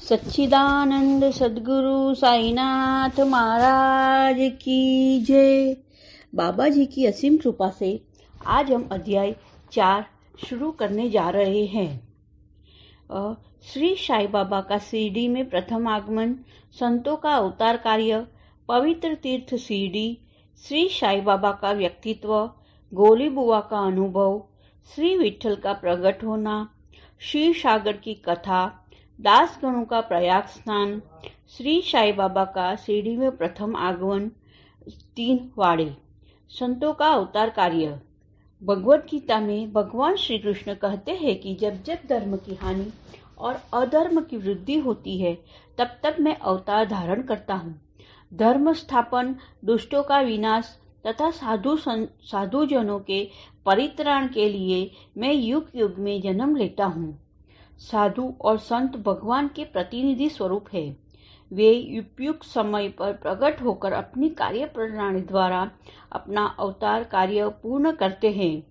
सच्चिदानंद सद्गुरु साईनाथ महाराज की जय। बाबा जी की असीम कृपा से आज हम अध्याय 4 शुरू करने जा रहे हैं। श्री साई बाबा का शिरडी में प्रथम आगमन, संतों का अवतार कार्य, पवित्र तीर्थ शिरडी, श्री साई बाबा का व्यक्तित्व, गोली बुआ का अनुभव, श्री विठल का प्रकट होना, क्षीर सागर की कथा, दासगणों का प्रयाग स्नान, श्री साई बाबा का शिरडी में प्रथम आगमन, 3 वाड़े, संतों का अवतार कार्य। भगवत गीता में भगवान श्री कृष्ण कहते हैं कि जब जब धर्म की हानि और अधर्म की वृद्धि होती है तब तब मैं अवतार धारण करता हूँ। धर्म स्थापन, दुष्टों का विनाश तथा साधुजनों के परित्राण के लिए मैं युग युग में जन्म लेता हूँ। साधु और संत भगवान के प्रतिनिधि स्वरूप है। वे उपयुक्त समय पर प्रकट होकर अपनी कार्य प्रणाली द्वारा अपना अवतार कार्य पूर्ण करते हैं।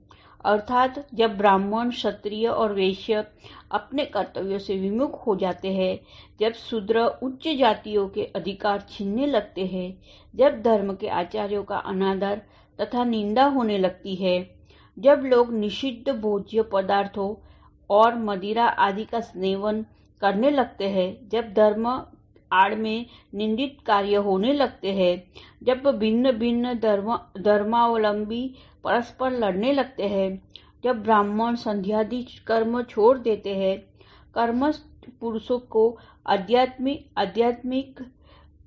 अर्थात जब ब्राह्मण, क्षत्रिय और वैश्य अपने कर्तव्यों से विमुख हो जाते हैं, जब शूद्र उच्च जातियों के अधिकार छीनने लगते हैं, जब धर्म के आचार्यों का अनादर तथा निंदा होने लगती है, जब लोग निषिद्ध भोज्य पदार्थों और मदिरा आदि का सेवन करने लगते हैं, जब धर्म आड़ में निंदित कार्य होने लगते हैं, जब भिन्न भिन्न धर्मावलंबी परस्पर लड़ने लगते हैं, जब ब्राह्मण संध्यादि कर्म छोड़ देते हैं, कर्मस्थ पुरुषों को आध्यात्मिक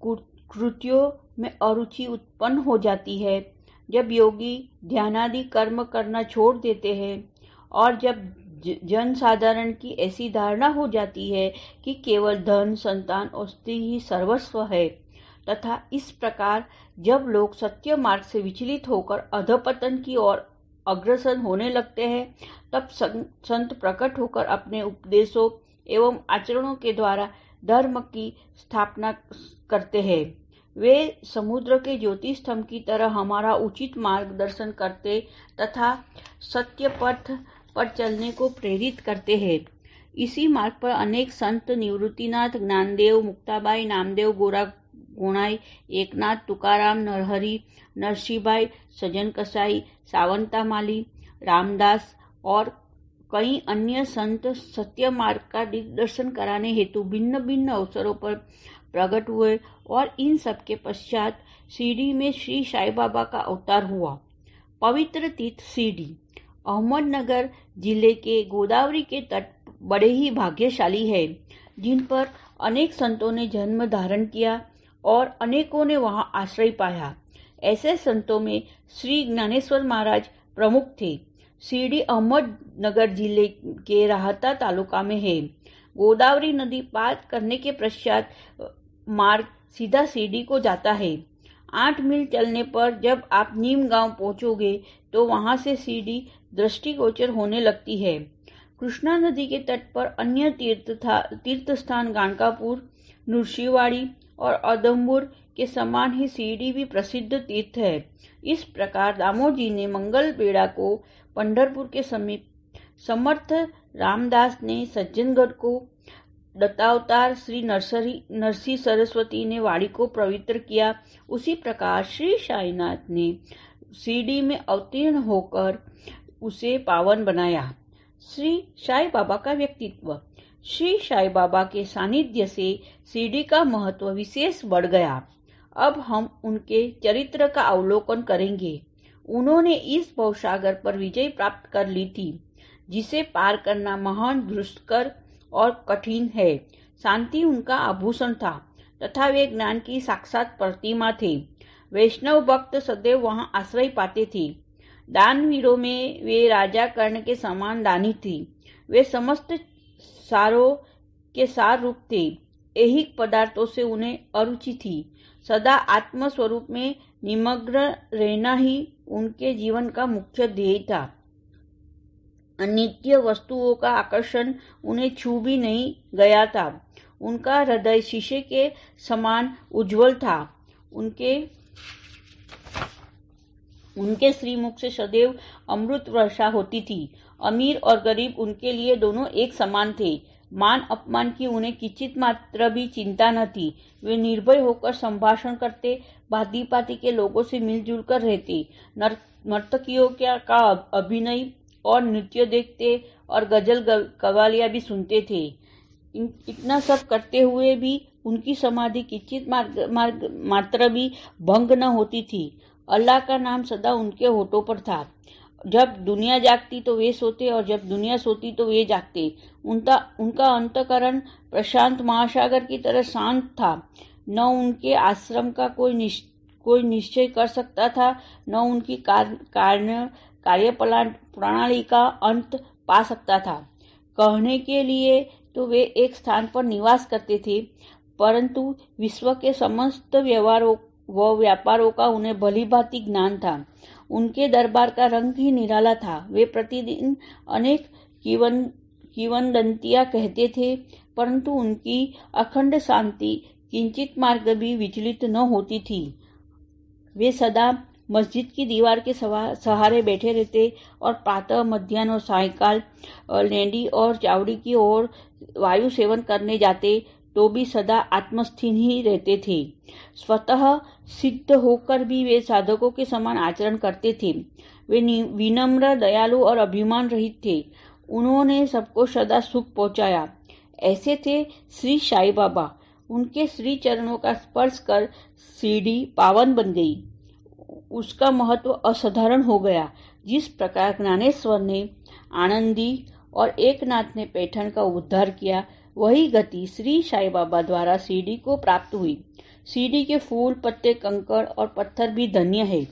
कृत्यों में अरुचि उत्पन्न हो जाती है, जब योगी ध्यानादि कर्म करना छोड़ देते हैं और जब जन साधारण की ऐसी धारणा हो जाती है कि केवल धन, संतान और स्त्री ही सर्वस्व है, तथा इस प्रकार जब लोग सत्य मार्ग से विचलित होकर अधपतन की ओर अग्रसर होने लगते हैं, तब संत प्रकट होकर अपने उपदेशों एवं आचरणों के द्वारा धर्म की स्थापना करते हैं। वे समुद्र के ज्योति स्तंभ की तरह हमारा उचित मार्गदर्शन करते तथा सत्य पथ पर चलने को प्रेरित करते हैं। इसी मार्ग पर अनेक संत निवृत्तिनाथ, ज्ञानदेव, मुक्ताबाई, नामदेव, गोरा गोणाई, एकनाथ, तुकाराम, नरहरि, नरसिंहभाई, सज्जन कसाई, सावंता माली, रामदास और कई अन्य संत सत्य मार्ग का दिग्दर्शन कराने हेतु भिन्न भिन्न अवसरों पर प्रकट हुए और इन सब के पश्चात शिरडी में श्री साई बाबा का अवतार हुआ। पवित्र तीर्थ शिरडी अहमदनगर जिले के गोदावरी के तट बड़े ही भाग्यशाली है, जिन पर अनेक संतों ने जन्म धारण किया और अनेकों ने वहां आश्रय पाया। ऐसे संतों में श्री ज्ञानेश्वर महाराज प्रमुख थे। शिरडी अहमदनगर जिले के राहता तालुका में है। गोदावरी नदी पार करने के पश्चात मार्ग सीधा शिरडी को जाता है। 8 मील चलने पर जब आप नीम गांव पहुंचोगे तो वहां से शिरडी दृष्टिगोचर होने लगती है। कृष्णा नदी के तट पर अन्य तीर्थ स्थान गाणकापुर, नृसिंहवाड़ी और औदुंबर के समान ही शिरडी भी प्रसिद्ध तीर्थ है। इस प्रकार दामोदर जी ने मंगल बेड़ा को पंढरपुर के समीप, समर्थ रामदास ने सज्जनगढ़ को, दत्तावतार श्री नरसिंह सरस्वती ने वाड़ी को पवित्र किया। उसी प्रकार श्री साईनाथ ने शिरडी में अवतीर्ण होकर उसे पावन बनाया। श्री साई बाबा का व्यक्तित्व। श्री साई बाबा के सानिध्य से शिरडी का महत्व विशेष बढ़ गया। अब हम उनके चरित्र का अवलोकन करेंगे। उन्होंने इस भवसागर पर विजय प्राप्त कर ली थी, जिसे पार करना महान दुष्कर और कठिन है। शांति उनका आभूषण था तथा वे ज्ञान की साक्षात प्रतिमा थे। वैष्णव भक्त सदैव वहां आश्रय पाते थे। दानवीरों में वे राजा कर्ण के समान दानी थी। वे समस्त सारों के सार रूप थे। ऐहिक पदार्थों से उन्हें अरुचि थी। सदा आत्म स्वरूप में निमग्न रहना ही उनके जीवन का मुख्य ध्येय था। अनित्य वस्तुओं का आकर्षण उन्हें छू भी नहीं गया था। उनका हृदय शीशे के समान उज्जवल था। उनके श्रीमुख से सदैव अमृत वर्षा होती थी। अमीर और गरीब उनके लिए दोनों एक समान थे। मान अपमान की उन्हें किंचित मात्र भी चिंता न थी। वे निर्भय होकर संभाषण करते, भांति भांति के लोगों से मिलजुल कर रहते, नर्तकियों का अभिनय और नृत्य देखते और गजल कवालियां भी सुनते थे। इतना सब करते हुए भी उनकी समाधि किंचित मात्र भी भंग न होती थी। अल्लाह का नाम सदा उनके होठों पर था। जब दुनिया जागती तो वे सोते और जब दुनिया सोती तो वे जागते। उनका अंतःकरण प्रशांत महासागर की तरह शांत था। न उनके आश्रम का कोई निश्चय कर सकता था, न उनकी कार्य प्रणाली का अंत पा सकता था। कहने के लिए तो वे एक स्थान पर निवास करते थे, परंतु विश्व के समस्त व्यवहारों व व्यापारों का उन्हें भली भांति ज्ञान था। उनके दरबार का रंग ही निराला था। वे प्रतिदिन अनेक किंवदंतियां कहते थे, परंतु उनकी अखंड शांति किंचित मात्र भी विचलित न होती थी। वे सदा मस्जिद की दीवार के सहारे बैठे रहते और प्रातः, मध्याह्न और सायंकाल लेंडी और चावड़ी की ओर वायु सेवन करने जाते तो भी सदा आत्मस्थिन ही रहते थे। स्वतः सिद्ध होकर भी वे साधकों के समान आचरण करते थे। वे विनम्र, दयालु और अभिमान रहित थे। उन्होंने सबको सदा सुख पहुंचाया। ऐसे थे श्री साईं बाबा। उनके श्री चरणों का स्पर्श कर सीढ़ी पावन बन गई। उसका महत्व असाधारण हो गया। जिस प्रकार ज्ञानेश्वर ने आनंदी और एकनाथ ने पैठण का उद्धार किया, वही गति श्री साईं बाबा द्वारा सीढ़ी को प्राप्त हुई। सीढ़ी के फूल, पत्ते, कंकड़ और पत्थर भी धन्य है,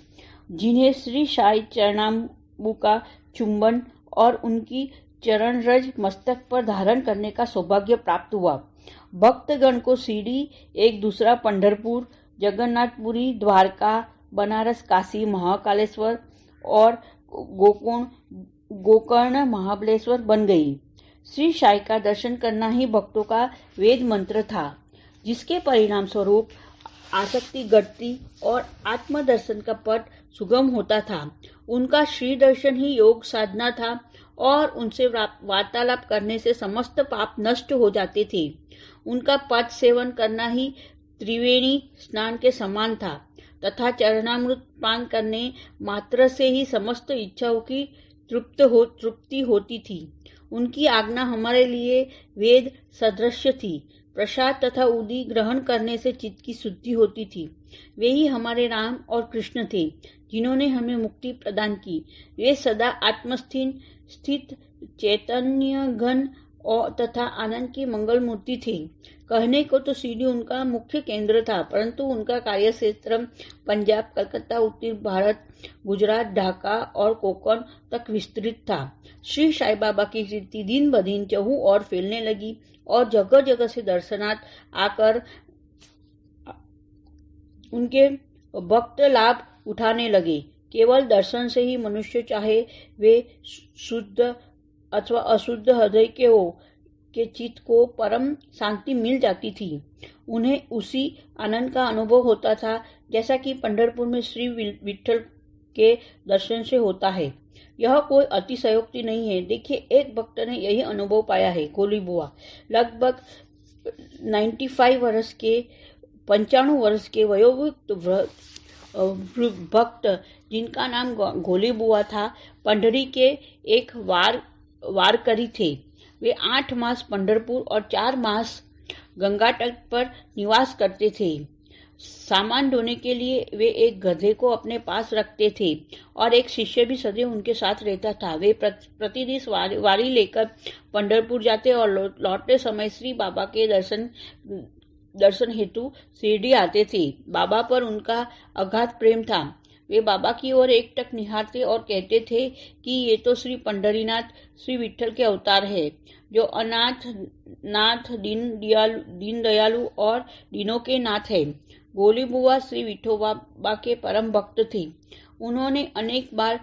जिन्हें श्री साईं चरणाम्बु का चुंबन और उनकी चरण रज मस्तक पर धारण करने का सौभाग्य प्राप्त हुआ। भक्तगण को सीढ़ी एक दूसरा पंढरपुर, जगन्नाथपुरी, द्वारका, बनारस, काशी, महाकालेश्वर और गोकर्ण महाबलेश्वर बन गई। श्री साईं का दर्शन करना ही भक्तों का वेद मंत्र था, जिसके परिणाम स्वरूप आसक्ति घटती और आत्मदर्शन का पथ सुगम होता था। उनका श्री दर्शन ही योग साधना था और उनसे वार्तालाप करने से समस्त पाप नष्ट हो जाते थे। उनका पद सेवन करना ही त्रिवेणी स्नान के समान था तथा चरणामृत पान करने मात्र से ही समस्त इच्छाओं की तृप्ति होती थी। उनकी आज्ञा हमारे लिए वेद सदृश थी। प्रसाद तथा उदी ग्रहण करने से चित्त की शुद्धि होती थी। वे ही हमारे राम और कृष्ण थे, जिन्होंने हमें मुक्ति प्रदान की। वे सदा स्थित चैतन्य घन और तथा आनंद की मंगल मूर्ति थे। कहने को तो सीढ़ी उनका मुख्य केंद्र था, परंतु उनका कार्य क्षेत्र पंजाब, कलकत्ता, उत्तर भारत, गुजरात, ढाका और कोंकण तक विस्तृत था। श्री साईं बाबा की कीर्ति दिन ब दिन चहु और फैलने लगी और जगह जगह से दर्शनार्थ आकर उनके भक्त लाभ उठाने लगे। केवल दर्शन से ही मनुष्य, चाहे वे शुद्ध अथवा अशुद्ध हृदय के हो, के चित्त को परम शांति मिल जाती थी। उन्हें उसी आनंद का अनुभव होता था जैसा कि पंढरपुर में श्री विठ्ठल के दर्शन से होता है। यह कोई अतिशयोक्ति नहीं है। देखिए, एक भक्त ने यही अनुभव पाया है। गोली बुआ लगभग 95 वर्ष के 95 वर्ष के वयोवृद्ध भक्त, जिनका नाम गोली बुआ था, पंढरी के एक वारकरी थे। वे 8 मास पंढरपुर और 4 मास गंगा तट पर निवास करते थे। सामान ढोने के लिए वे एक गधे को अपने पास रखते थे और एक शिष्य भी सदैव उनके साथ रहता था। वे प्रतिदिन वारी लेकर पंढरपुर जाते और लौटते समय श्री बाबा के दर्शन हेतु शिरडी आते थे। बाबा पर उनका अगाध प्रेम था। वे बाबा की ओर एकटक निहारते और कहते थे कि ये तो श्री पंढरीनाथ, श्री विठ्ठल के अवतार है, जो अनाथ नाथ, दीन दयालु और दीनों के नाथ है। गोली बुआ श्री विठोबा के परम भक्त थे। उन्होंने अनेक बार